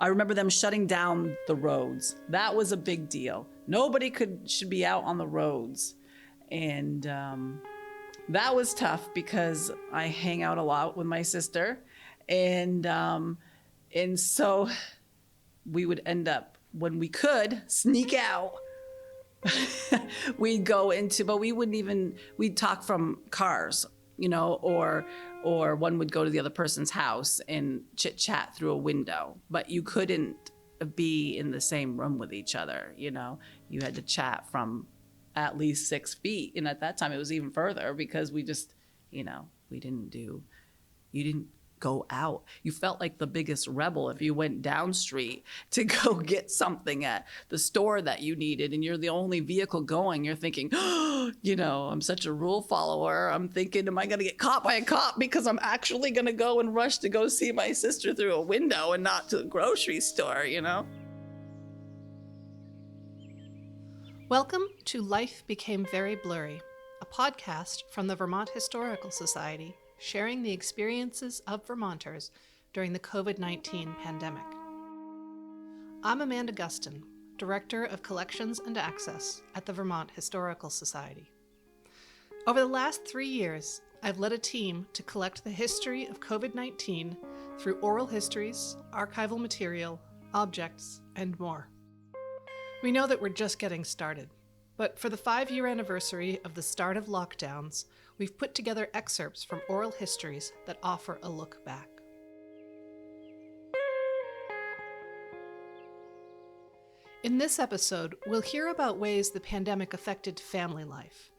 I remember them shutting down the roads. That was a big deal. Nobody should be out on the roads. And that was tough because I hang out a lot with my sister. And so we would end up, when we could sneak out, we'd go into, but we'd talk from cars, or one would go to the other person's house and chit chat through a window, but you couldn't be in the same room with each other. You had to chat from at least 6 feet. And at that time it was even further because we just, you didn't go out. You felt like the biggest rebel if you went down street to go get something at the store that you needed and you're the only vehicle going. You're thinking, I'm such a rule follower. I'm thinking, am I going to get caught by a cop because I'm actually going to go and rush to go see my sister through a window and not to the grocery store, Welcome to Life Became Very Blurry, a podcast from the Vermont Historical Society, sharing the experiences of Vermonters during the COVID-19 pandemic. I'm Amanda Gustin, Director of Collections and Access at the Vermont Historical Society. Over the last 3 years, I've led a team to collect the history of COVID-19 through oral histories, archival material, objects, and more. We know that we're just getting started, but for the 5-year anniversary of the start of lockdowns, we've put together excerpts from oral histories that offer a look back. In this episode, we'll hear about ways the pandemic affected family life,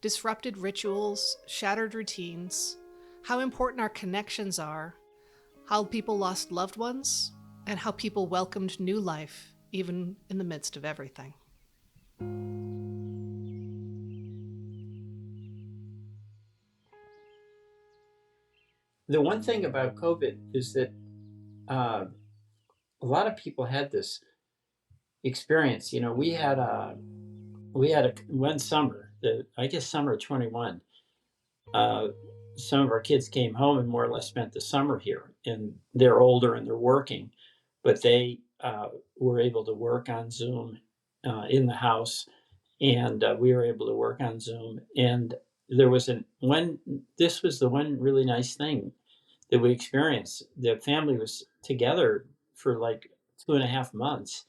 disrupted rituals, shattered routines, how important our connections are, how people lost loved ones, and how people welcomed new life, even in the midst of everything. The one thing about COVID is that a lot of people had this experience. We had one summer, summer of 21. Some of our kids came home and more or less spent the summer here, and they're older and they're working, but they were able to work on Zoom in the house, and we were able to work on Zoom. And there was this was the one really nice thing that we experienced. The family was together for like 2.5 months,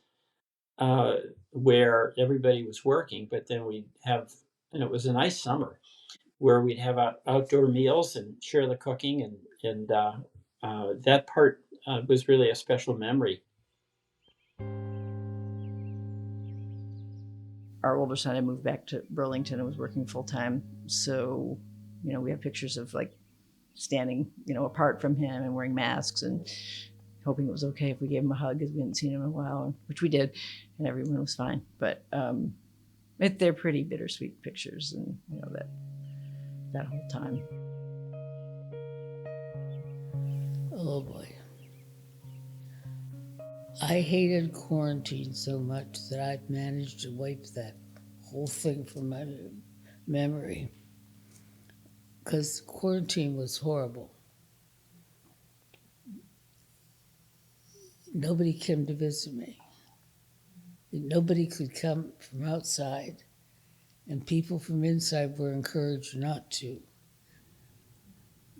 where everybody was working, but then and it was a nice summer where we'd have outdoor meals and share the cooking, and that part was really a special memory. Our older son had moved back to Burlington and was working full time. So, we have pictures of like standing, apart from him and wearing masks and hoping it was okay if we gave him a hug because we hadn't seen him in a while, which we did, and everyone was fine. But they're pretty bittersweet pictures, and that whole time. Oh boy. I hated quarantine so much that I've managed to wipe that whole thing from my memory, because quarantine was horrible. Nobody came to visit me. Nobody could come from outside, and people from inside were encouraged not to.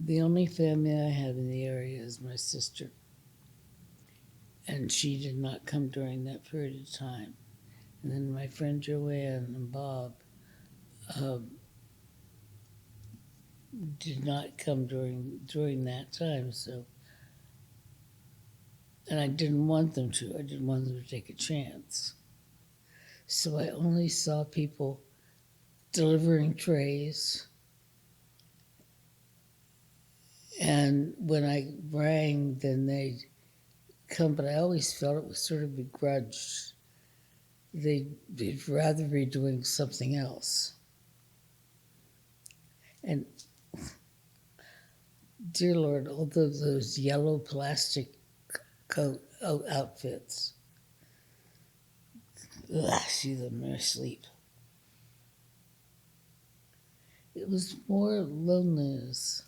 The only family I have in the area is my sister, and she did not come during that period of time. And then my friend Joanne and Bob did not come during that time. So, and I didn't want them to. I didn't want them to take a chance. So I only saw people delivering trays. And when I rang, then they'd come, but I always felt it was sort of begrudged. They'd rather be doing something else. And dear Lord, all those yellow plastic coat outfits. I see them in my sleep. It was more loneliness.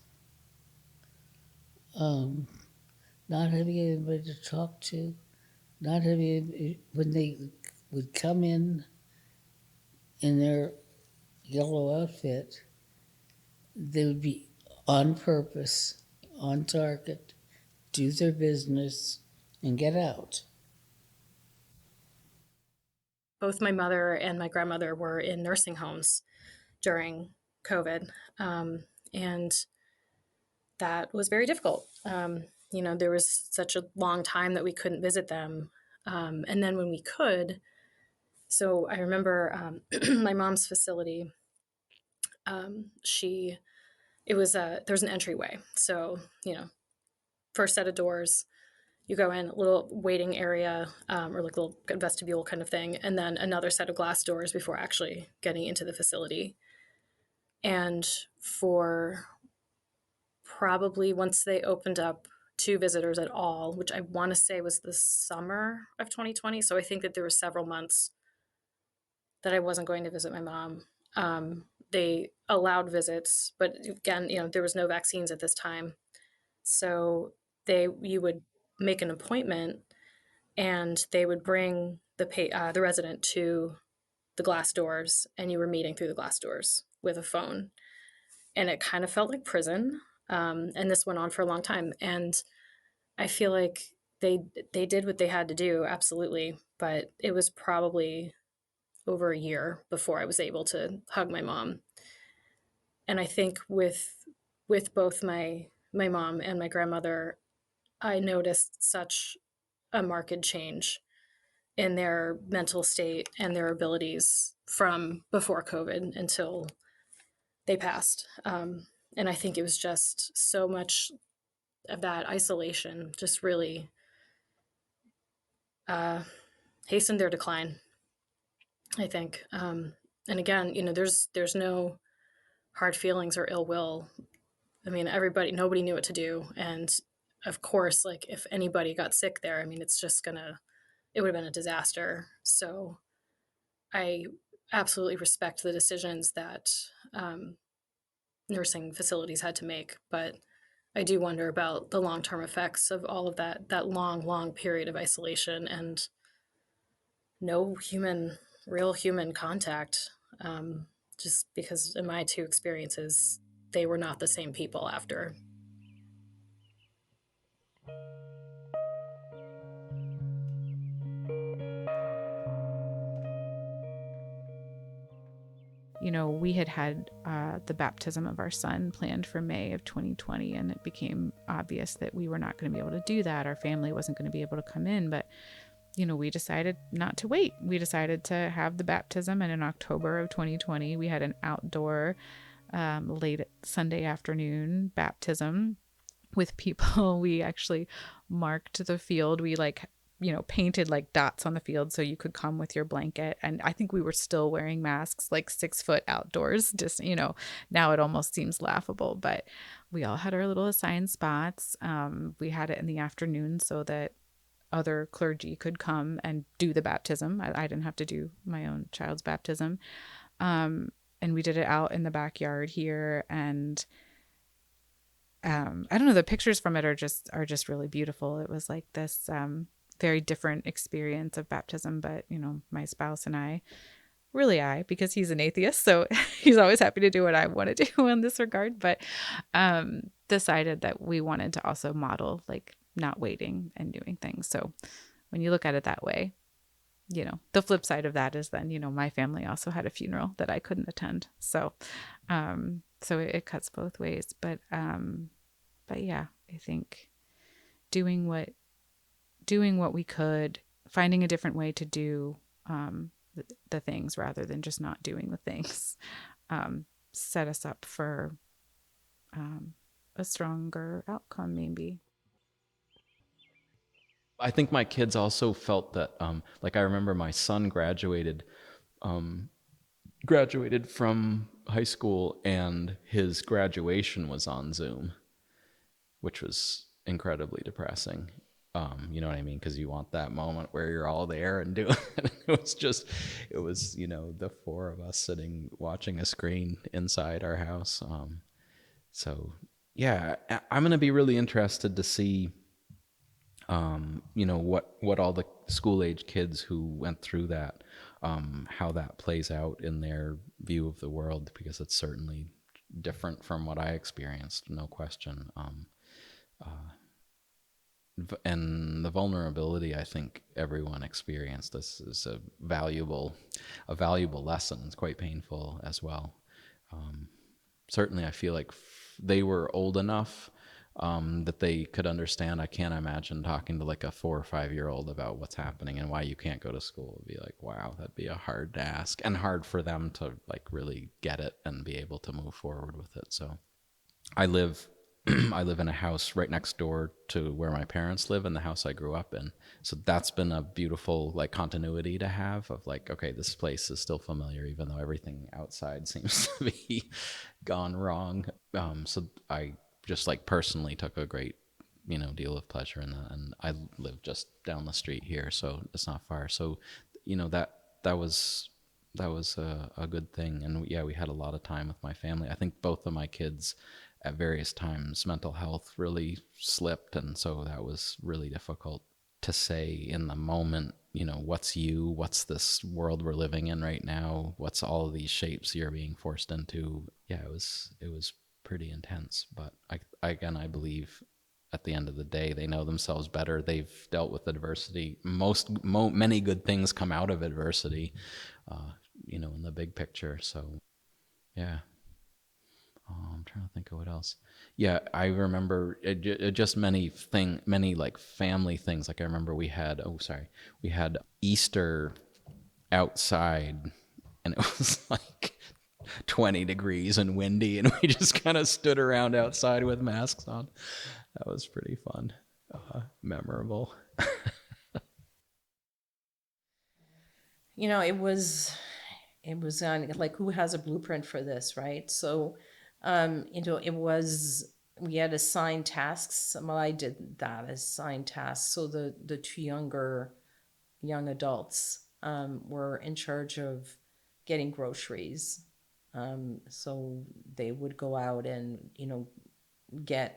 Not having anybody to talk to, not having, when they would come in their yellow outfit, they would be on purpose, on target, do their business, and get out. Both my mother and my grandmother were in nursing homes during COVID. And that was very difficult. There was such a long time that we couldn't visit them. And then when we could, so I remember my mom's facility, there's an entryway. So, first set of doors, you go in, a little waiting area, or like a little vestibule kind of thing, and then another set of glass doors before actually getting into the facility. And for probably once they opened up to visitors at all, which I want to say was the summer of 2020. So I think that there were several months that I wasn't going to visit my mom. They allowed visits, but again, there was no vaccines at this time. So you would make an appointment and they would bring the resident to the glass doors, and you were meeting through the glass doors with a phone. And it kind of felt like prison. And this went on for a long time. And I feel like they did what they had to do, absolutely. But it was probably over a year before I was able to hug my mom. And I think with both my mom and my grandmother, I noticed such a marked change in their mental state and their abilities from before COVID until they passed. And I think it was just so much of that isolation just really hastened their decline, I think. And again, there's no hard feelings or ill will. I mean, nobody knew what to do. And of course, like if anybody got sick there, I mean, it would have been a disaster. So I absolutely respect the decisions that nursing facilities had to make, but I do wonder about the long-term effects of all of that long period of isolation and no real human contact. Just because in my two experiences, they were not the same people after. We had the baptism of our son planned for May of 2020, and it became obvious that we were not going to be able to do that. Our family wasn't going to be able to come in, but, we decided not to wait. We decided to have the baptism, and in October of 2020, we had an outdoor late Sunday afternoon baptism with people. We actually marked the field. We painted like dots on the field so you could come with your blanket. And I think we were still wearing masks, like 6 foot outdoors. Just, now it almost seems laughable, but we all had our little assigned spots. We had it in the afternoon so that other clergy could come and do the baptism. I didn't have to do my own child's baptism. And we did it out in the backyard here. And I don't know, the pictures from it are just really beautiful. It was like this very different experience of baptism, but my spouse and I, because he's an atheist, so he's always happy to do what I want to do in this regard, but decided that we wanted to also model like not waiting and doing things. So when you look at it that way, the flip side of that is then my family also had a funeral that I couldn't attend, so it cuts both ways, but yeah, I think doing what we could, finding a different way to do the things rather than just not doing the things, set us up for a stronger outcome, maybe. I think my kids also felt that, I remember my son graduated from high school, and his graduation was on Zoom, which was incredibly depressing. You know what I mean? Because you want that moment where you're all there and doing it. It was, the 4 of us sitting watching a screen inside our house. So yeah, I'm going to be really interested to see you know, what all the school age kids who went through that, how that plays out in their view of the world, because it's certainly different from what I experienced, no question. And the vulnerability I think everyone experienced, this is a valuable lesson. It's quite painful as well. Certainly I feel like they were old enough that they could understand. I can't imagine talking to like a 4 or 5 year old about what's happening and why you can't go to school. It'd be like, wow, that'd be a hard ask, and hard for them to like really get it and be able to move forward with it. So I live I live in a house right next door to where my parents live, and the house I grew up in. So that's been a beautiful like continuity to have, of like, okay, this place is still familiar even though everything outside seems to be gone wrong. So I just like personally took a great, you know, deal of pleasure in that. And I live just down the street here, so it's not far. So, you know, that was a good thing. And yeah, we had a lot of time with my family. I think both of my kids at various times, mental health really slipped. And so that was really difficult to say in the moment, you know, what's this world we're living in right now? What's all of these shapes you're being forced into? Yeah, it was pretty intense. But I believe at the end of the day, they know themselves better. They've dealt with adversity. Many good things come out of adversity, you know, in the big picture. So, yeah. I'm trying to think of what else. Yeah, I remember just many like family things. Like I remember we had Easter outside, and it was like 20 degrees and windy, and we just kind of stood around outside with masks on. That was pretty fun, memorable. You know, it was on like, who has a blueprint for this, right? So, you know, we had assigned tasks. Well, I did that, assigned tasks. So the two young adults were in charge of getting groceries. So they would go out and, you know,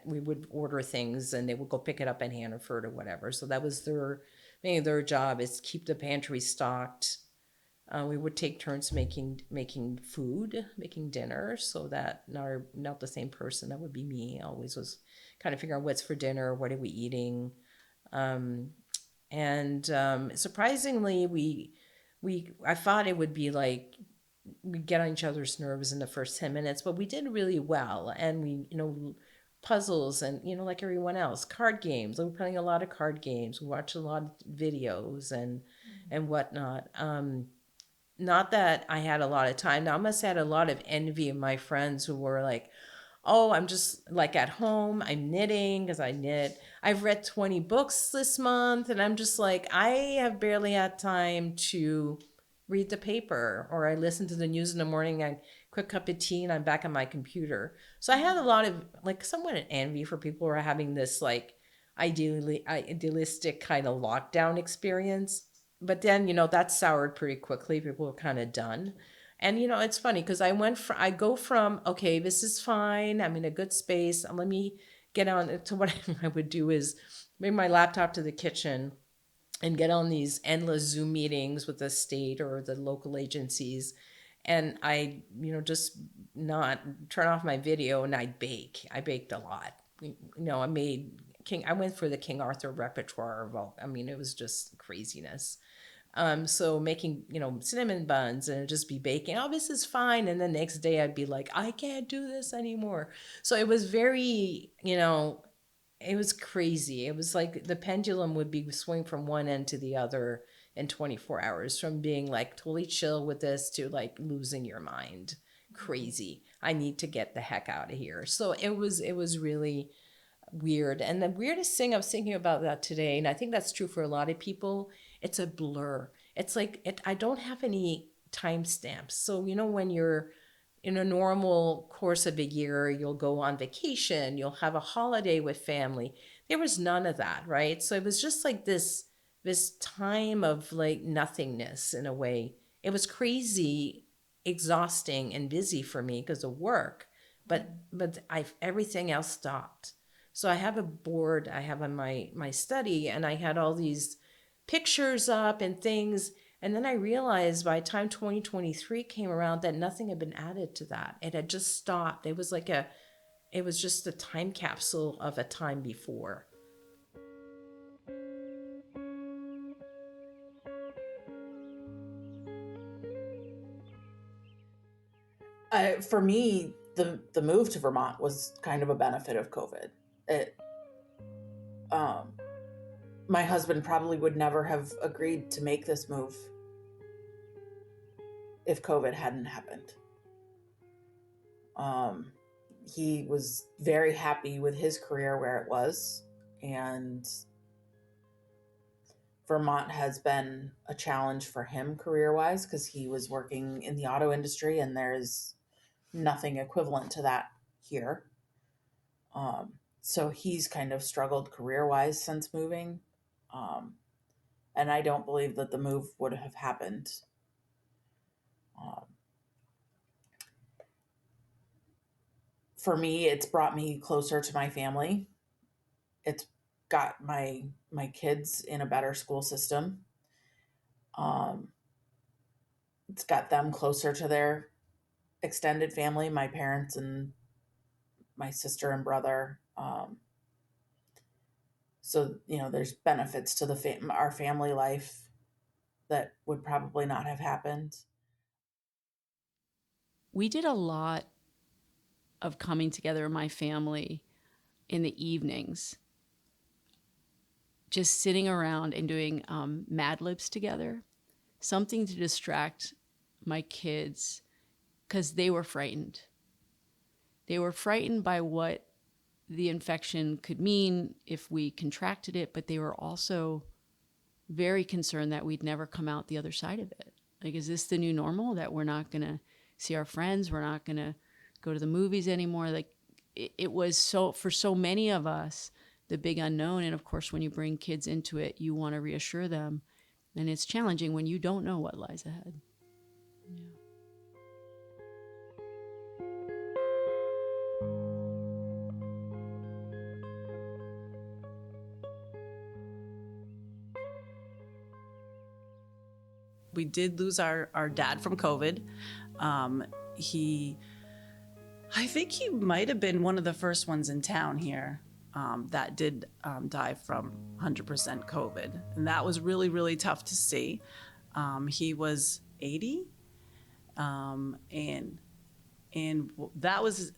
we would order things and they would go pick it up in Hannaford or whatever. So that was their job, is keep the pantry stocked. We would take turns making food, making dinner, so that not the same person, that would be me, always was kind of figuring out what's for dinner, what are we eating. Surprisingly, I thought it would be like we'd get on each other's nerves in the first 10 minutes, but we did really well. And we, you know, puzzles and, you know, like everyone else, card games. We were playing a lot of card games. We watched a lot of videos and whatnot. Not that I had a lot of time. Now, I must have had a lot of envy of my friends who were like, oh, I'm just like at home, I'm knitting because I knit. I've read 20 books this month, and I'm just like, I have barely had time to read the paper, or I listen to the news in the morning, I quick cup of tea, and I'm back on my computer. So I had a lot of like somewhat an envy for people who are having this like idealistic kind of lockdown experience. But then, you know, that soured pretty quickly. People were kind of done. And, you know, it's funny because I go from, okay, this is fine, I'm in a good space, let me get on to what I would do is bring my laptop to the kitchen and get on these endless Zoom meetings with the state or the local agencies. And I, you know, just not turn off my video, and I'd bake. I baked a lot. You know, I went for the King Arthur repertoire. Well, I mean, it was just craziness. So making, you know, cinnamon buns, and it'd just be baking. Oh, this is fine. And the next day I'd be like, I can't do this anymore. So it was very, you know, it was crazy. It was like the pendulum would be swing from one end to the other in 24 hours, from being like totally chill with this to like losing your mind. Crazy. I need to get the heck out of here. So it was really weird. And the weirdest thing I was thinking about that today, and I think that's true for a lot of people, it's a blur. It's like I don't have any timestamps. So, you know, when you're in a normal course of a year, you'll go on vacation, you'll have a holiday with family. There was none of that, right? So it was just like this time of like nothingness in a way. It was crazy, exhausting, and busy for me because of work, but everything else stopped. So I have a board I have on my study, and I had all these pictures up and things. And then I realized by the time 2023 came around that nothing had been added to that. It had just stopped. It was just a time capsule of a time before. For me, the move to Vermont was kind of a benefit of COVID. My husband probably would never have agreed to make this move if COVID hadn't happened. He was very happy with his career where it was, and Vermont has been a challenge for him career-wise because he was working in the auto industry, and there's nothing equivalent to that here. So he's kind of struggled career-wise since moving. And I don't believe that the move would have happened. For me, it's brought me closer to my family. It's got my kids in a better school system. It's got them closer to their extended family, my parents and my sister and brother. So, there's benefits to our family life that would probably not have happened. We did a lot of coming together in my family in the evenings, just sitting around and doing Mad Libs together, something to distract my kids because they were frightened. They were frightened by what the infection could mean if we contracted it, but they were also very concerned that we'd never come out the other side of it. Like, is this the new normal, that we're not going to see our friends, we're not going to go to the movies anymore? Like, it was for so many of us, the big unknown. And of course, when you bring kids into it, you want to reassure them. And it's challenging when you don't know what lies ahead. Yeah. We did lose our dad from COVID. I think he might have been one of the first ones in town here that did die from 100% COVID. And that was really, really tough to see. He was 80, and that was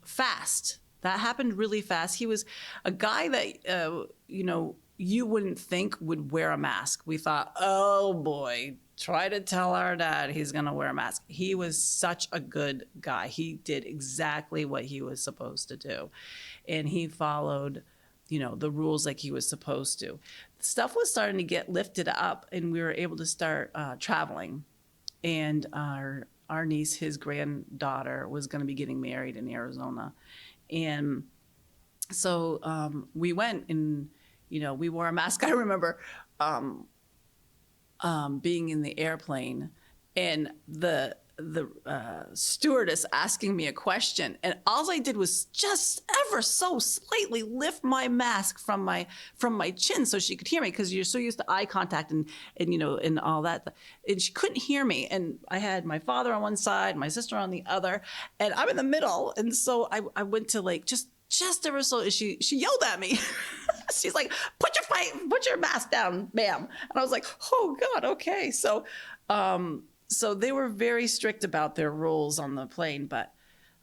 fast. That happened really fast. He was a guy that, you wouldn't think would wear a mask. We thought, oh boy, try to tell our dad he's going to wear a mask. He was such a good guy. He did exactly what he was supposed to do. And he followed, the rules like he was supposed to. Stuff was starting to get lifted up, and we were able to start traveling. And our niece, his granddaughter, was going to be getting married in Arizona. And so we went, and we wore a mask. I remember being in the airplane, and the stewardess asking me a question, and all I did was just ever so slightly lift my mask from my chin so she could hear me, because you're so used to eye contact and all that, and she couldn't hear me. And I had my father on one side, my sister on the other, and I'm in the middle. And so I went to just ever so, she yelled at me. She's like, put your mask down, ma'am. And I was like, oh God, okay. So they were very strict about their rules on the plane. But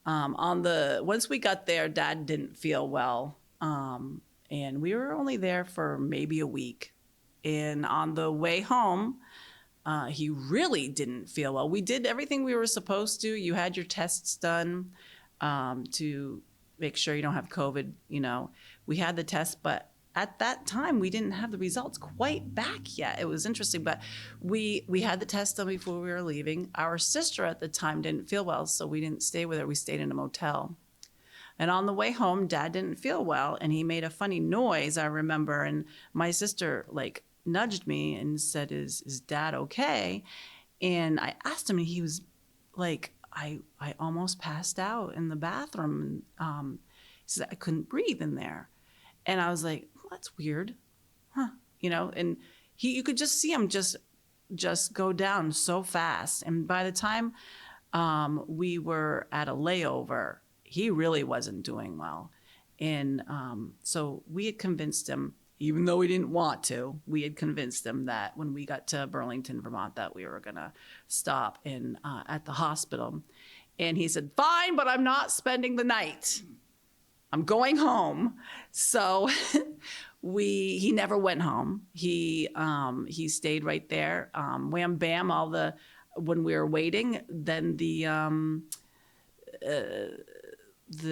once we got there, Dad didn't feel well. And we were only there for maybe a week. And on the way home, he really didn't feel well. We did everything we were supposed to. You had your tests done to make sure you don't have COVID. We had the test, but at that time we didn't have the results quite back yet. It was interesting, but we had the test done before we were leaving. Our sister at the time didn't feel well, so we didn't stay with her. We stayed in a motel. And on the way home, Dad didn't feel well, and he made a funny noise, I remember, and my sister nudged me and said, is Dad okay? And I asked him, and he was like, I almost passed out in the bathroom. He said, I couldn't breathe in there. And I was like, well, that's weird. Huh. You know, and you could just see him just go down so fast. And by the time we were at a layover, he really wasn't doing well. And so we had convinced him, even though we didn't want to, we had convinced him that when we got to Burlington, Vermont, that we were going to stop at the hospital. And he said, fine, but I'm not spending the night. I'm going home. So he never went home. He stayed right there. Wham, bam, when we were waiting, then the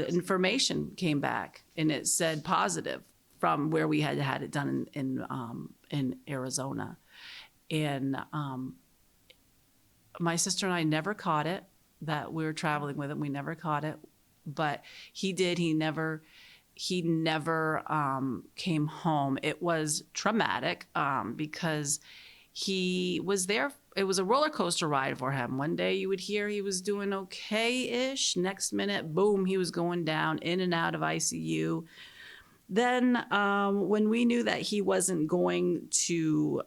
information came back and it said positive from where we had it done in Arizona. And my sister and I never caught it, that we were traveling with him. We never caught it, but he did. He never came home. It was traumatic because he was there. It was a roller coaster ride for him. One day you would hear he was doing okay-ish. Next minute, boom, he was going down, in and out of ICU. Then when we knew that he wasn't going to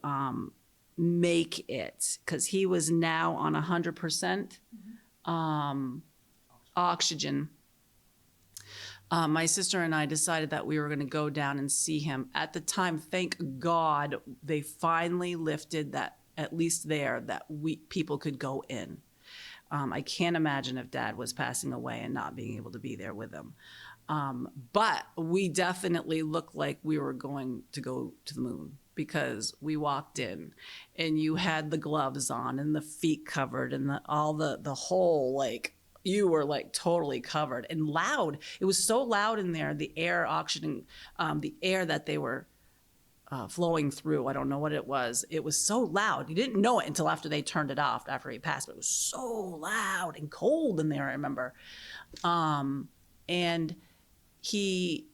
make it, because he was now on 100% oxygen, my sister and I decided that we were going to go down and see him. At the time, thank God, they finally lifted that, at least there, that people could go in. I can't imagine if Dad was passing away and not being able to be there with him. But we definitely looked like we were going to go to the moon, because we walked in and you had the gloves on and the feet covered and the whole, like, you were like totally covered and loud. It was so loud in there, the air oxygen, the air that they were flowing through. I don't know what it was. It was so loud. You didn't know it until after they turned it off, after he passed, but it was so loud and cold in there, I remember. And he,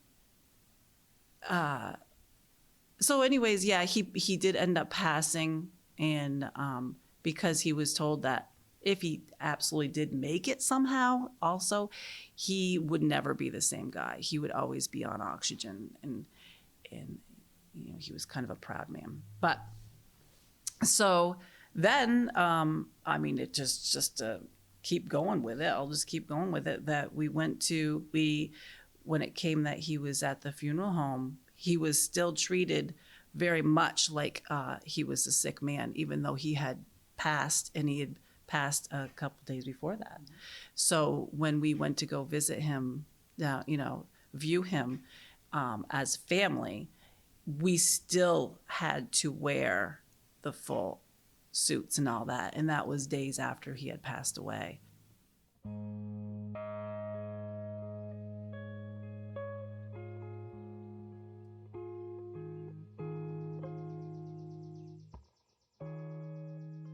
so anyways, yeah, he did end up passing, and because he was told that if he absolutely did make it somehow also, he would never be the same guy. He would always be on oxygen, and you know, he was kind of a proud man. But so then, I mean, it just to keep going with it, I'll just keep going with it, that when it came that he was at the funeral home, he was still treated very much like he was a sick man, even though he had passed, and he had passed a couple days before that. So when we went to go visit him, view him as family, we still had to wear the full suits and all that. And that was days after he had passed away.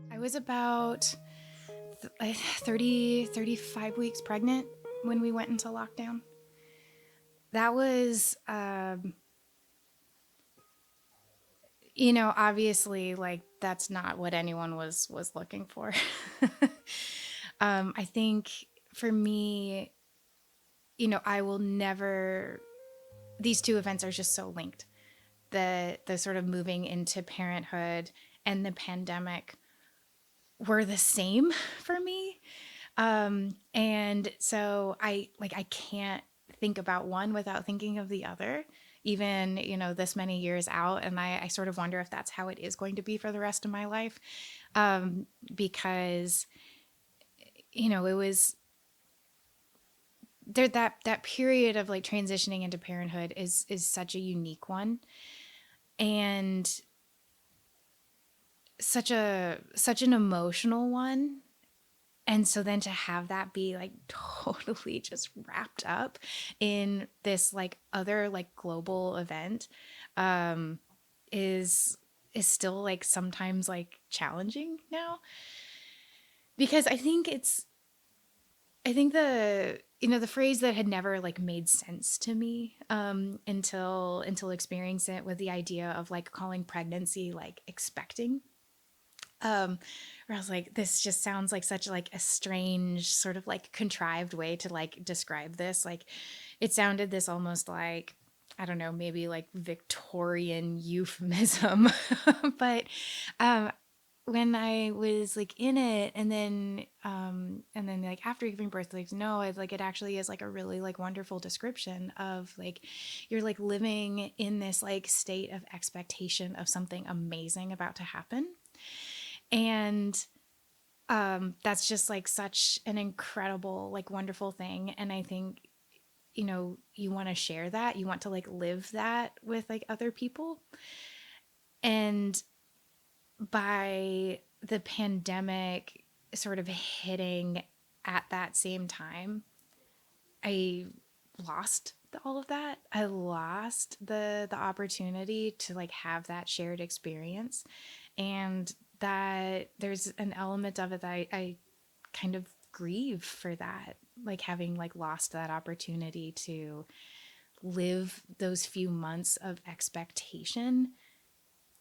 I was about 35 weeks pregnant when we went into lockdown. That was, obviously, like, that's not what anyone was looking for. I think for me, I will never, these two events are just so linked. The sort of moving into parenthood and the pandemic were the same for me. And so I can't think about one without thinking of the other, even, this many years out. And I sort of wonder if that's how it is going to be for the rest of my life. Because, it was there, that period of like transitioning into parenthood is such a unique one. And such an emotional one. And so then to have that be like totally just wrapped up in this like other like global event is still like sometimes like challenging now, because I think the the phrase that had never like made sense to me until experiencing it, with the idea of like calling pregnancy like expecting. Where I was like, this just sounds like such like a strange sort of like contrived way to like describe this. Like, it sounded this almost like, I don't know, maybe like Victorian euphemism. But when I was like in it, and then like after giving birth, like no, it's like it actually is like a really like wonderful description of like you're like living in this like state of expectation of something amazing about to happen. And that's just like such an incredible, like wonderful thing. And I think, you know, you want to share that, you want to like live that with like other people. And by the pandemic sort of hitting at that same time, I lost all of that. I lost the opportunity to like have that shared experience, and that there's an element of it that I kind of grieve for that, like having like lost that opportunity to live those few months of expectation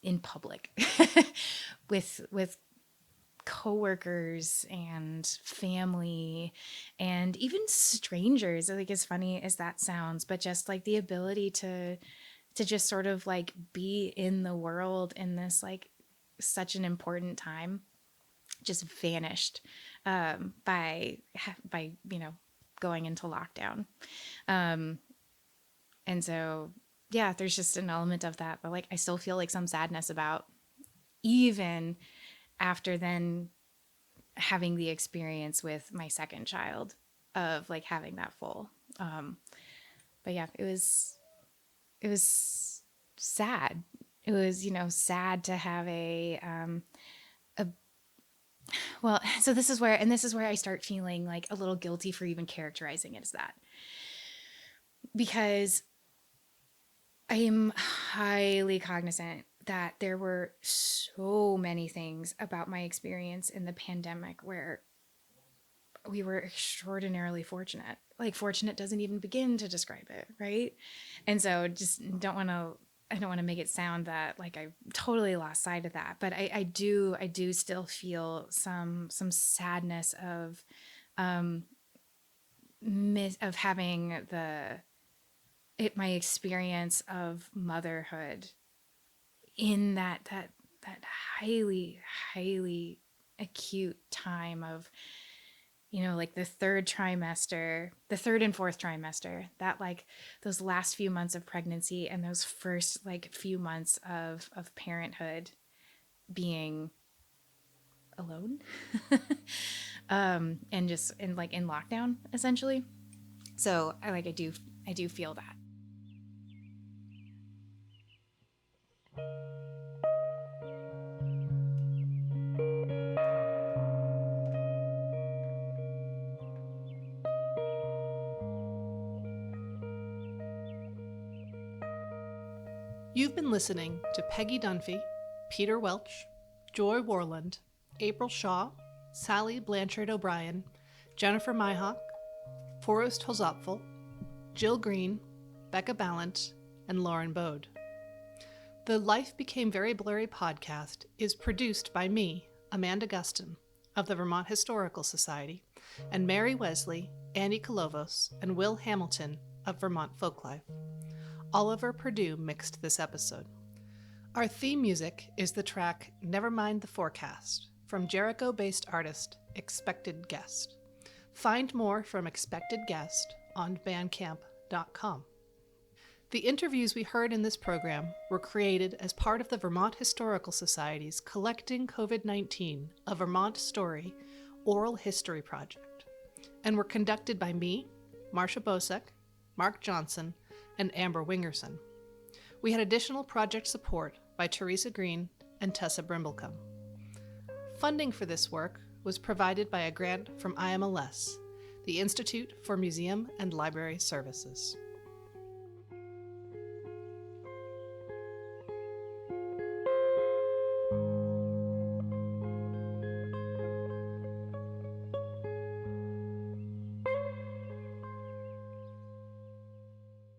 in public with coworkers and family and even strangers. Like, as funny as that sounds, but just like the ability to just sort of like be in the world in this like such an important time just vanished by you know, going into lockdown. And so yeah, there's just an element of that, but like I still feel like some sadness about, even after then having the experience with my second child of like having that full. But yeah, it was sad. It was, you know, sad to have well, so this is where I start feeling like a little guilty for even characterizing it as that, because I am highly cognizant that there were so many things about my experience in the pandemic where we were extraordinarily fortunate. Like, fortunate doesn't even begin to describe it, right? And so just I don't want to make it sound that like I totally lost sight of that, but I do still feel some sadness of having my experience of motherhood in that highly acute time of, you know, like the third and fourth trimester, that like those last few months of pregnancy and those first like few months of parenthood being alone and just in lockdown essentially. So I do feel that. You've been listening to Peggy Dunphy, Peter Welch, Joy Warland, April Shaw, Sally Blanchard O'Brien, Jennifer Myhawk, Forrest Hosopfel, Jill Green, Becca Ballant, and Lauren Bode. The Life Became Very Blurry podcast is produced by me, Amanda Gustin, of the Vermont Historical Society, and Mary Wesley, Annie Kolovos, and Will Hamilton of Vermont Folklife. Oliver Purdue mixed this episode. Our theme music is the track Never Mind the Forecast from Jericho-based artist Expected Guest. Find more from Expected Guest on bandcamp.com. The interviews we heard in this program were created as part of the Vermont Historical Society's Collecting COVID-19, a Vermont Story oral history project, and were conducted by me, Marcia Bosek, Mark Johnson, and Amber Wingerson. We had additional project support by Teresa Green and Tessa Brimblecombe. Funding for this work was provided by a grant from IMLS, the Institute for Museum and Library Services.